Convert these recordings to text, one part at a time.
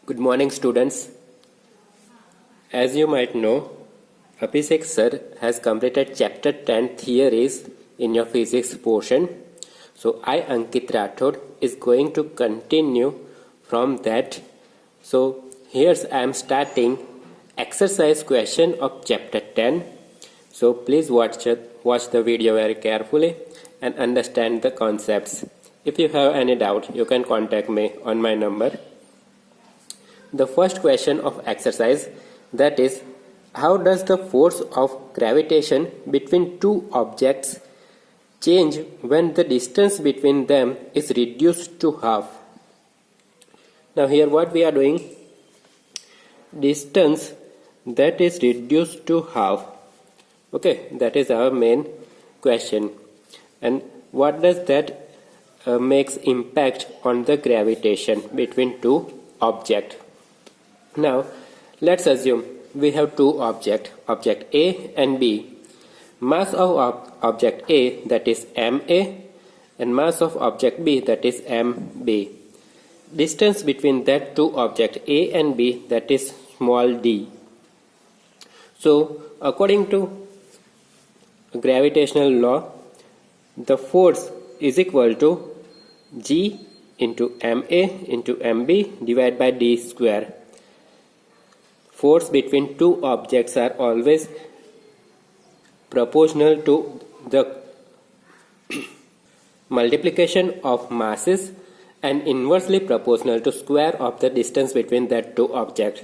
Good morning, students. As you might know, Abhishek sir has completed chapter 10 theories in your physics portion. So I, Ankit Rathod, is going to continue from that. So here's I am starting exercise question of chapter 10. So please watch the video very carefully and understand the concepts. If you have any doubt, you can contact me on my number. The first question of exercise, that is, how does the force of gravitation between two objects change when the distance between them is reduced to half? Now here what we are doing, distance that is reduced to half. Okay, that is our main question. And what does that makes impact on the gravitation between two objects? Now, let's assume we have two objects, object A and B. Mass of object A, that is MA, and mass of object B, that is MB. Distance between that two objects A and B, that is small d. So, according to gravitational law, the force is equal to G into MA into MB divided by d square. Force between two objects are always proportional to the multiplication of masses and inversely proportional to square of the distance between that two objects.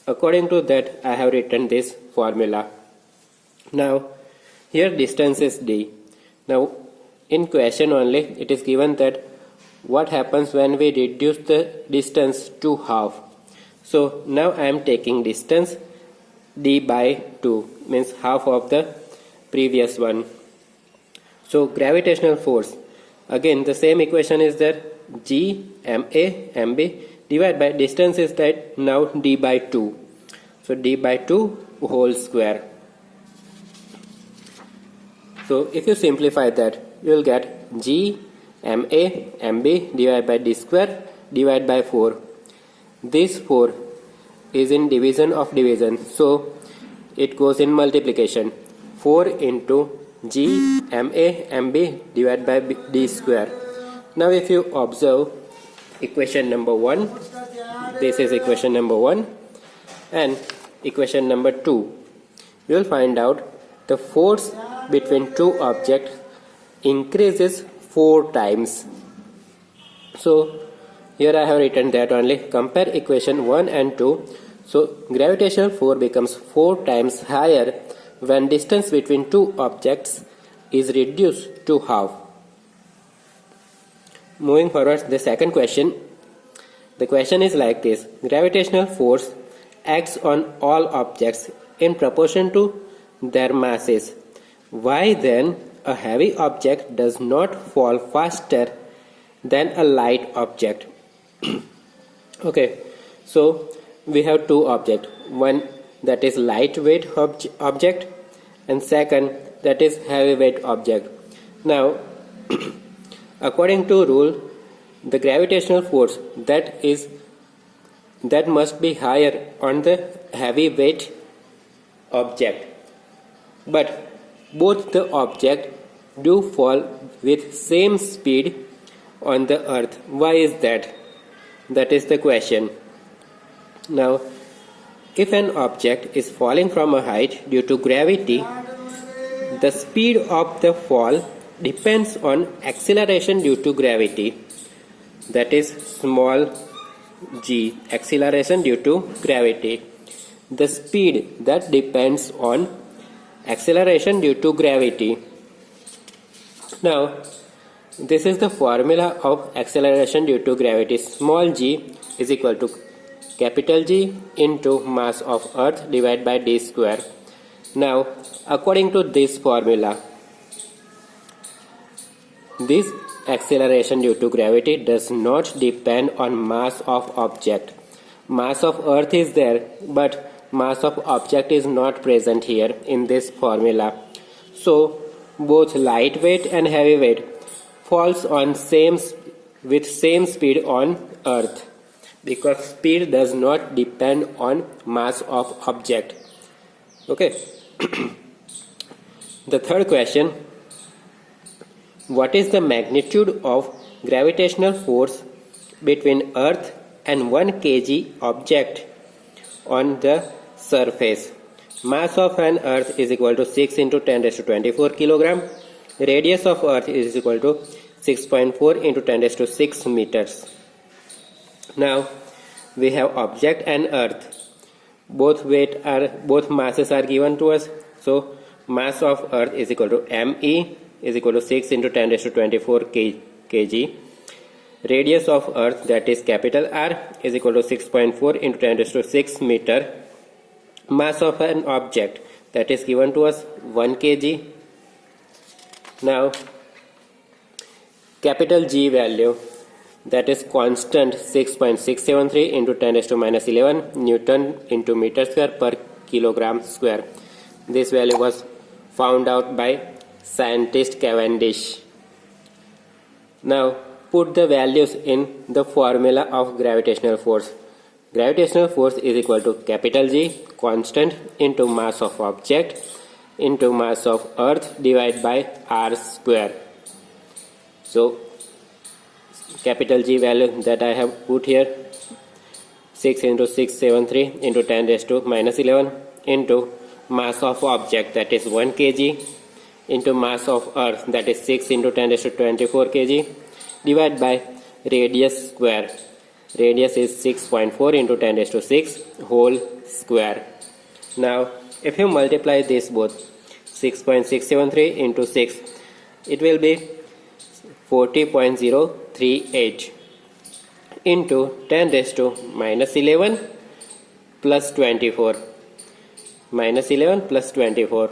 According to that, I have written this formula. Now, here distance is d. Now, in question only, it is given that what happens when we reduce the distance to half. So now I am taking distance d by 2, means half of the previous one. So gravitational force, again the same equation is there, G ma mb divided by distance is that now d by 2. So d by 2 whole square. So if you simplify that, you will get G ma mb divided by d square divided by 4. This 4 is in division of division, so it goes in multiplication. 4 into G ma mb divided by d square. Now if you observe equation number 1, this is equation number 1, and equation number 2, you will find out the force between two objects increases 4 times. So here I have written that only. Compare equation 1 and 2. So gravitational force becomes 4 times higher when distance between two objects is reduced to half. Moving forward, the second question. The question is like this. Gravitational force acts on all objects in proportion to their masses. Why then a heavy object does not fall faster than a light object? Okay, so we have two objects, one that is lightweight object and second that is heavyweight object. Now according to rule, the gravitational force that must be higher on the heavyweight object, but both the object do fall with same speed on the earth. Why is that? That is the question. Now, if an object is falling from a height due to gravity, the speed of the fall depends on acceleration due to gravity. That is small g, acceleration due to gravity. The speed that depends on acceleration due to gravity. Now, this is the formula of acceleration due to gravity. Small g is equal to capital G into mass of earth divided by d square. Now, according to this formula, this acceleration due to gravity does not depend on mass of object. Mass of earth is there, but mass of object is not present here in this formula. So, both lightweight and heavyweight falls on with same speed on earth. because speed does not depend on mass of object. Okay. The third question, what is the magnitude of gravitational force between Earth and 1 kg object on the surface? Mass of an Earth is equal to 6 into 10 raised to 24 kilogram. Radius of Earth is equal to 6.4 into 10 raised to 6 meters. Now we have object and Earth. Both masses are given to us. So mass of Earth is equal to me is equal to 6 into 10 raised to 24 kg. Radius of Earth, that is capital R, is equal to 6.4 into 10 raised to 6 meter. Mass of an object, that is given to us 1 kg. Now capital G value, that is constant 6.673 into 10 raised to minus 11 Newton into meter square per kilogram square. This value was found out by scientist Cavendish. Now put the values in the formula of gravitational force. Gravitational force is equal to capital G constant into mass of object into mass of Earth divided by R square. So capital G value that I have put here, 6 into 673 into 10 raised to minus 11 into mass of object, that is 1 kg, into mass of Earth, that is 6 into 10 raised to 24 kg, divided by radius square. Radius is 6.4 into 10 raised to 6 whole square. Now if you multiply this both, 6.673 into 6, it will be 40.038 into 10 raised to minus 11 plus 24. Minus 11 plus 24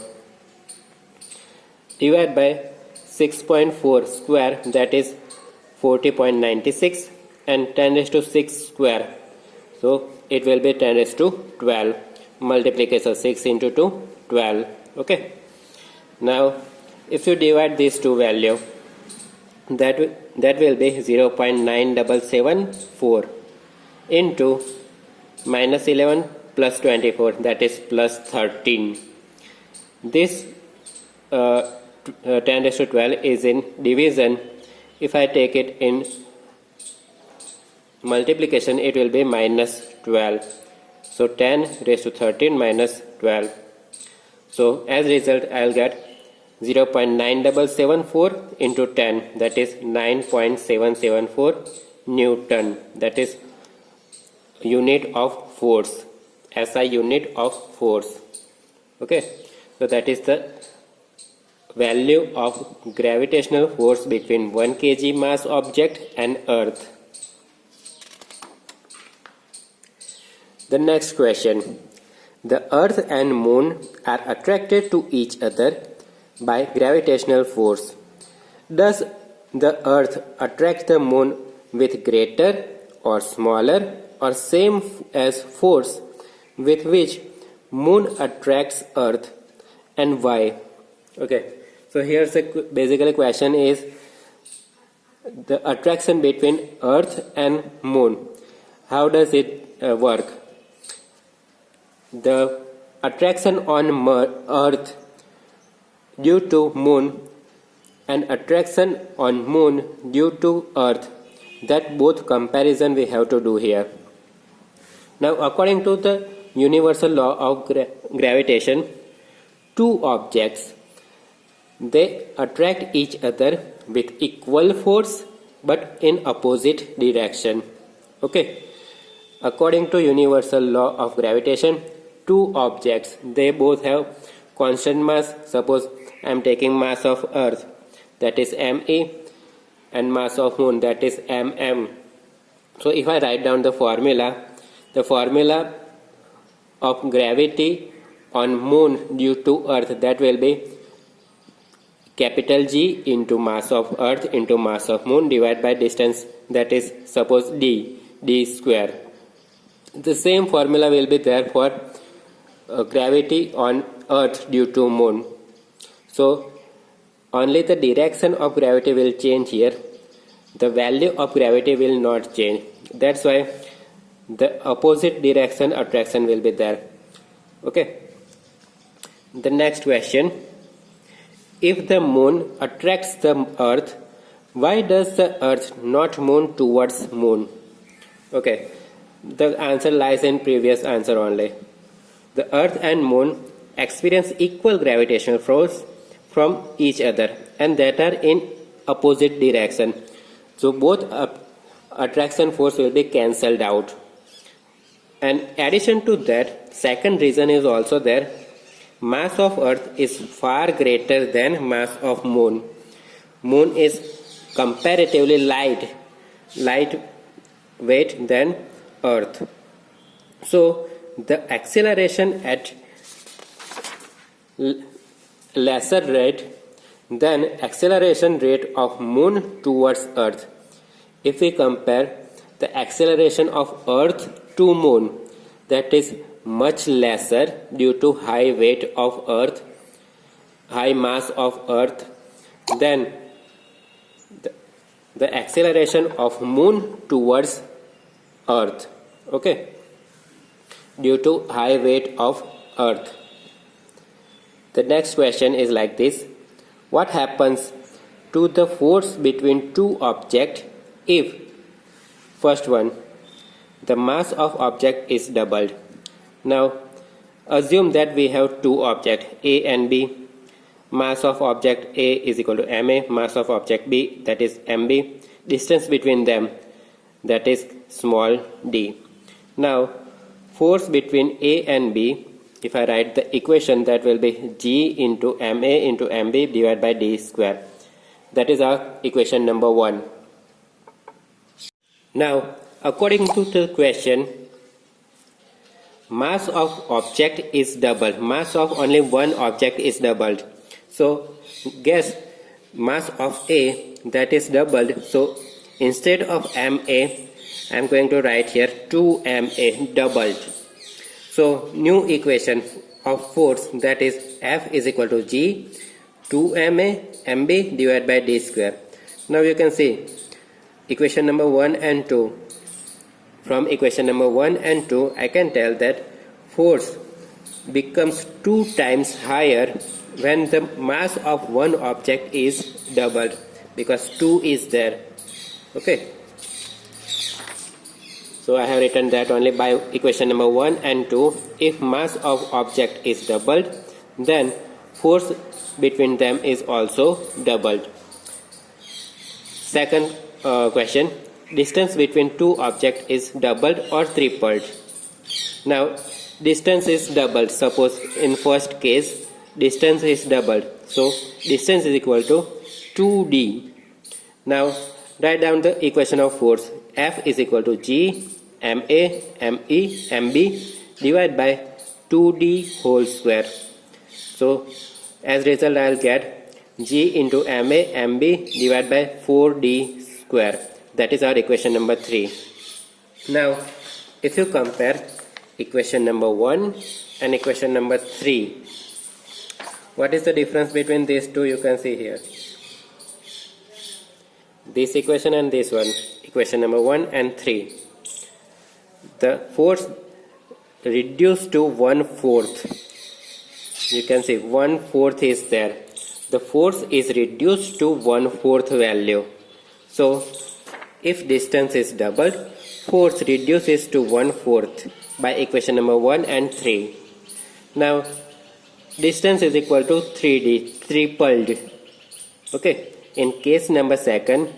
divided by 6.4 square, that is 40.96, and 10 raised to 6 square, so it will be 10 raised to 12. Multiplication 6 into 2, 12. Okay. Now if you divide these two values, that will be 0.9774 into minus 11 plus 24, that is plus 13. This 10 raised to 12 is in division. If I take it in multiplication, it will be minus 12. So 10 raised to 13 minus 12. So as a result, I will get 0.9774 into 10, that is 9.774 Newton, that is unit of force, SI unit of force. Okay, so that is the value of gravitational force between 1 kg mass object and Earth. The next question, the Earth and Moon are attracted to each other by gravitational force. Does the Earth attract the Moon with greater or smaller or same as force with which Moon attracts Earth, and why? Okay, so here's the basically question is the attraction between Earth and Moon. How does it work? The attraction on Earth due to Moon and attraction on Moon due to Earth, that both comparison we have to do here. Now according to the universal law of gravitation, two objects, they attract each other with equal force but in opposite direction. Okay, according to universal law of gravitation, two objects, they both have constant mass. Suppose I am taking mass of Earth, that is me, and mass of Moon, that is mm. So if I write down the formula of gravity on Moon due to Earth, that will be capital G into mass of Earth into mass of Moon divided by distance, that is suppose d square. The same formula will be there for gravity on Earth due to Moon. So only the direction of gravity will change here. The value of gravity will not change. That's why the opposite direction attraction will be there. Okay. The next question. If the moon attracts the earth, why does the earth not move towards moon? Okay. The answer lies in previous answer only. The earth and moon experience equal gravitational force from each other and that are in opposite direction. So both attraction force will be cancelled out. And addition to that, second reason is also there. Mass of earth is far greater than mass of moon. Moon is comparatively light weight than earth. So the acceleration at lesser rate than acceleration rate of moon towards earth. If we compare the acceleration of earth to moon, that is much lesser due to high weight of earth, high mass of earth, than the acceleration of moon towards earth. Okay, due to high weight of earth. The next question is like this. What happens to the force between two objects if, first one, the mass of object is doubled? Now assume that we have two objects A and B. Mass of object A is equal to ma, mass of object B, that is mb. Distance between them, that is small d. Now force between A and B, if I write the equation, that will be G into ma into mb divided by d square. That is our equation number 1. Now according to the question, mass of object is doubled. Mass of only one object is doubled. So guess mass of A, that is doubled. So instead of ma, I am going to write here 2ma doubled. So new equation of force, that is F is equal to G 2ma mb divided by d square. Now you can see equation number 1 and 2. From equation number 1 and 2, I can tell that force becomes 2 times higher when the mass of one object is doubled, because 2 is there. Okay. So I have written that only by equation number 1 and 2. If mass of object is doubled, then force between them is also doubled. Second question. Distance between two objects is doubled or tripled. Now distance is doubled. Suppose in first case distance is doubled, so distance is equal to 2d. Now write down the equation of force. F is equal to G ma me mb divided by 2d whole square. So as result I will get G into ma mb divided by 4d square. That is our equation number 3. Now if you compare equation number 1 and equation number 3, what is the difference between these two? You can see here. This equation and this one, equation number 1 and 3. The force reduced to 1/4. You can see 1/4 is there. The force is reduced to 1/4 value. So if distance is doubled, force reduces to 1/4 by equation number 1 and 3. Now distance is equal to 3d, tripled. Okay, in case number second,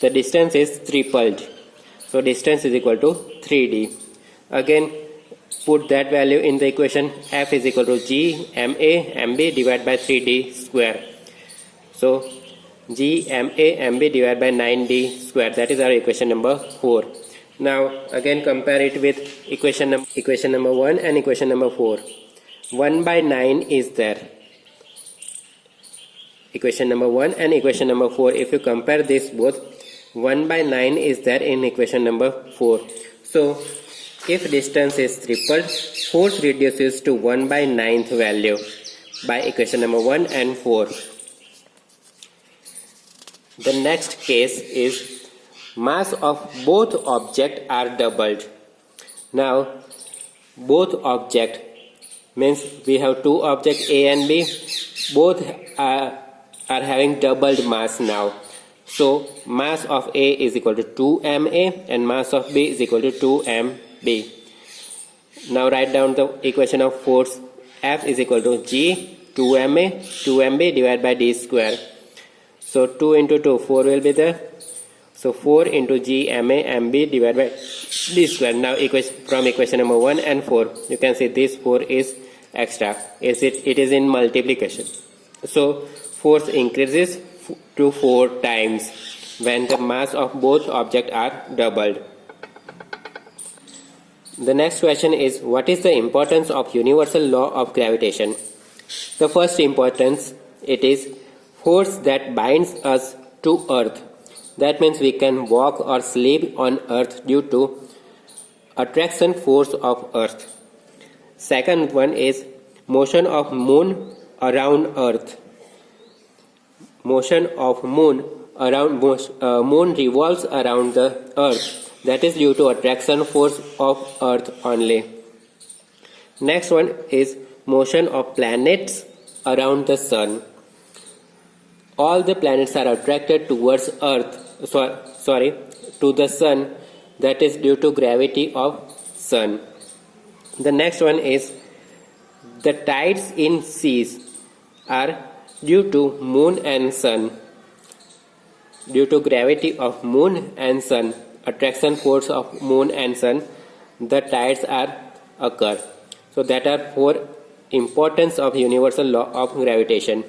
the distance is tripled. So distance is equal to 3d. Again put that value in the equation. F is equal to G ma mb divided by 3d square. So G ma mb divided by 9d square. That is our equation number 4. Now again compare it with equation number 1 and equation number 4. 1 by 9 is there. Equation number 1 and equation number 4. If you compare this both, 1 by 9 is there in equation number 4. So if distance is tripled, force reduces to 1 by 9th value by equation number 1 and 4. The next case is mass of both objects are doubled. Now both object means we have two objects A and B, both are having doubled mass now. So mass of A is equal to 2ma and mass of B is equal to 2mb. Now write down the equation of force. F is equal to G 2mb divided by d square. So 2 into 2, 4 will be there. So 4 into G ma mb divided by d square. Now from equation number 1 and 4, you can see this 4 is extra. It is in multiplication. So force increases to 4 times when the mass of both objects are doubled. The next question is, what is the importance of universal law of gravitation? The first importance, it is force that binds us to earth. That means we can walk or sleep on earth due to attraction force of earth. Second one is motion of moon around earth. Motion of moon revolves around the earth. That is due to attraction force of earth only. Next one is motion of planets around the sun. All the planets are attracted towards earth, to the sun. That is due to gravity of sun. The next one is the tides in seas are due to moon and sun. Due to gravity of moon and sun, attraction force of moon and sun, the tides are occur. So that are 4 importance of universal law of gravitation.